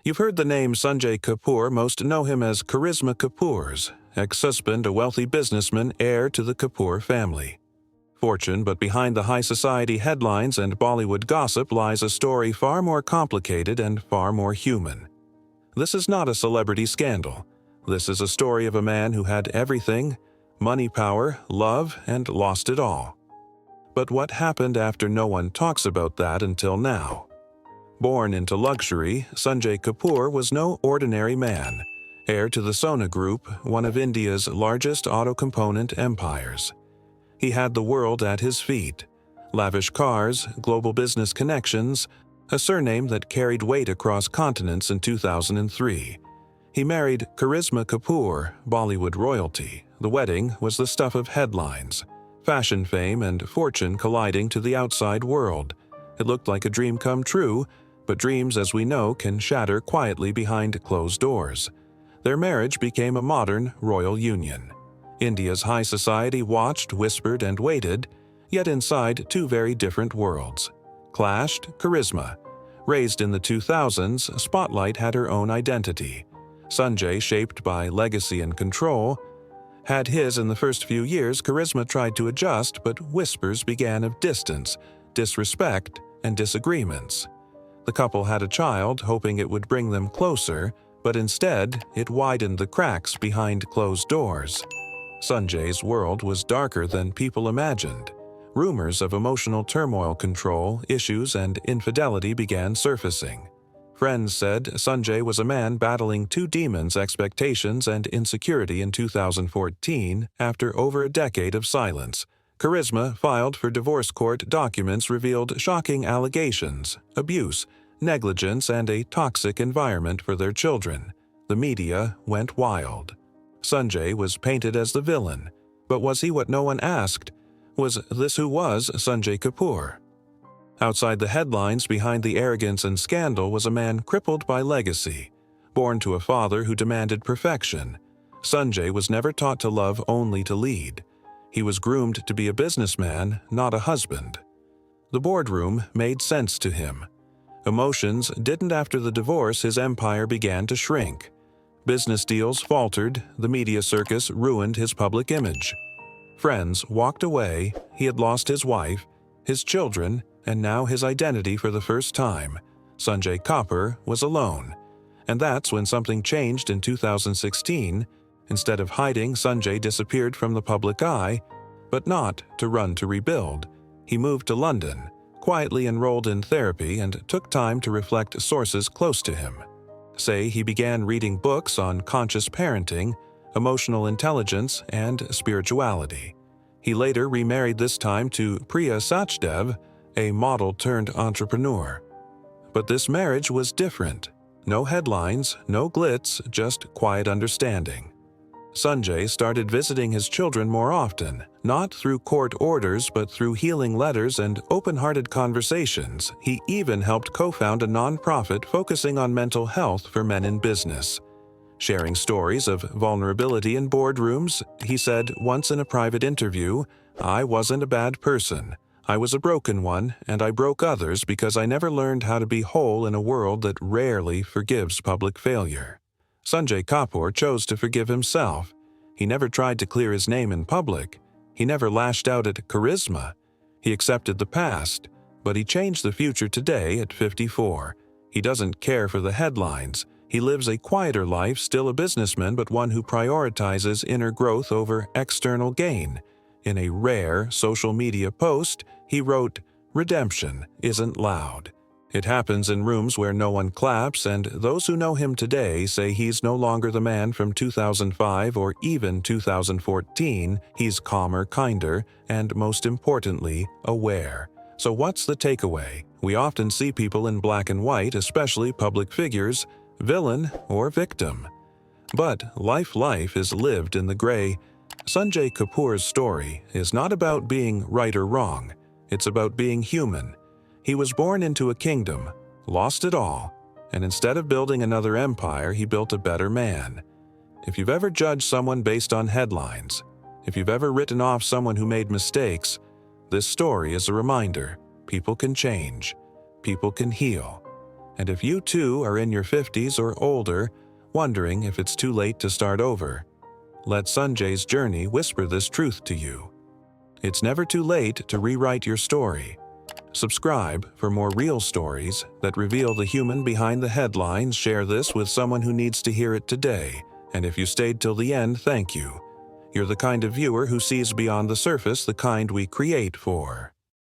You've heard the name Sunjay Kapur. Most know him as Karisma Kapoor's ex-husband, a wealthy businessman, heir to the Kapoor family. Fortune, but behind the high society headlines and Bollywood gossip lies a story far more complicated and far more human. This is not a celebrity scandal. This is a story of a man who had everything: money, power, love, and lost it all. But what happened after? No one talks about that until now. Born into luxury, Sunjay Kapur was no ordinary man, heir to the Sona Group, one of India's largest auto component empires. He had the world at his feet: lavish cars, global business connections, a surname that carried weight across continents. In 2003, he married Karisma Kapoor, Bollywood royalty. The wedding was the stuff of headlines, fashion fame and fortune colliding to the outside world. It looked like a dream come true, but dreams, as we know, can shatter quietly behind closed doors. Their marriage became a modern royal union. India's high society watched, whispered, and waited, yet inside two very different worlds. Clashed. Karisma, raised in the 2000s, Spotlight had her own identity. Sunjay, shaped by legacy and control, had his. In the first few years, Karisma tried to adjust, but whispers began of distance, disrespect, and disagreements. The couple had a child, hoping it would bring them closer, but instead, it widened the cracks behind closed doors. Sunjay's world was darker than people imagined. Rumors of emotional turmoil, control issues, and infidelity began surfacing. Friends said Sunjay was a man battling two demons: expectations and insecurity. In 2014, after over a decade of silence, Karisma filed for divorce. Court documents revealed shocking allegations: abuse, negligence, and a toxic environment for their children. The media went wild. Sunjay was painted as the villain. But was he? What no one asked: was this who was Sunjay Kapur? Outside the headlines, behind the arrogance and scandal, was a man crippled by legacy. Born to a father who demanded perfection, Sunjay was never taught to love, only to lead. He was groomed to be a businessman, not a husband. The boardroom made sense to him. Emotions didn't. After the divorce, his empire began to shrink. Business deals faltered. The media circus ruined his public image. Friends walked away. He had lost his wife, his children, and now his identity. For the first time, Sunjay Kapur was alone. And that's when something changed. In 2016, instead of hiding, Sunjay disappeared from the public eye, but not to run to rebuild. He moved to London, quietly enrolled in therapy, and took time to reflect. Sources close to him say he began reading books on conscious parenting, emotional intelligence, and spirituality. He later remarried, this time to Priya Sachdev, a model turned entrepreneur. But this marriage was different. No headlines, no glitz, just quiet understanding. Sunjay started visiting his children more often, not through court orders but through healing letters and open-hearted conversations. He even helped co-found a non-profit focusing on mental health for men in business. Sharing stories of vulnerability in boardrooms, he said once in a private interview, "I wasn't a bad person. I was a broken one, and I broke others because I never learned how to be whole in a world that rarely forgives public failure." Sunjay Kapur chose to forgive himself. He never tried to clear his name in public. He never lashed out at Karisma. He accepted the past, but he changed the future today at 54. He doesn't care for the headlines. He lives a quieter life, still a businessman, but one who prioritizes inner growth over external gain. In a rare social media post, he wrote, "Redemption isn't loud. It happens in rooms where no one claps," and those who know him today say he's no longer the man from 2005 or even 2014. He's calmer, kinder, and most importantly, aware. So what's the takeaway? We often see people in black and white, especially public figures, villain or victim. But life is lived in the gray. Sunjay Kapur's story is not about being right or wrong. It's about being human. He was born into a kingdom, lost it all, and instead of building another empire, he built a better man. If you've ever judged someone based on headlines, if you've ever written off someone who made mistakes, this story is a reminder: people can change, people can heal, And if you too are in your 50s or older, wondering if it's too late to start over, let Sunjay's journey whisper this truth to you. It's never too late to rewrite your story. Subscribe for more real stories that reveal the human behind the headlines. Share this with someone who needs to hear it today. And if you stayed till the end, thank you. You're the kind of viewer who sees beyond the surface, the kind we create for.